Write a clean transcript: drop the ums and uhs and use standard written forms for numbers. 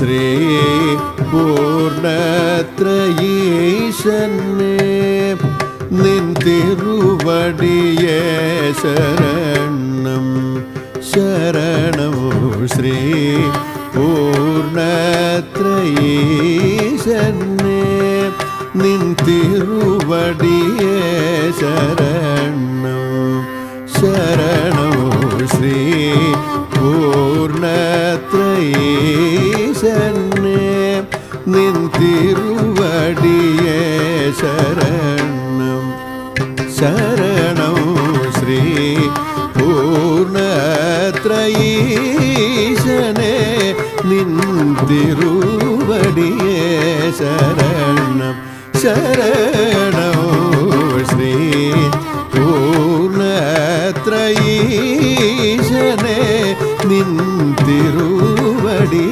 ശ്രീ പൂർണ്ണത്രയീശനെ നിൻ തിരുവടിയേ ശരണം ശരണം ശ്രീ പൂർണ്ണത്രയീശനെ നിൻ തിരുവടിയേ ശരണം ശരണം ശ്രീ പൂർണ്ണത്രയീശനെ നിൻ തിരുവടിയേ ശരണം ശരണം ശ്രീ പൂർണ്ണത്രയീശനെ നിൻ തിരുവടിയേ ശരണം ശരണം ശ്രീ പൂർണ്ണത്രയീശനെ നിൻ തിരു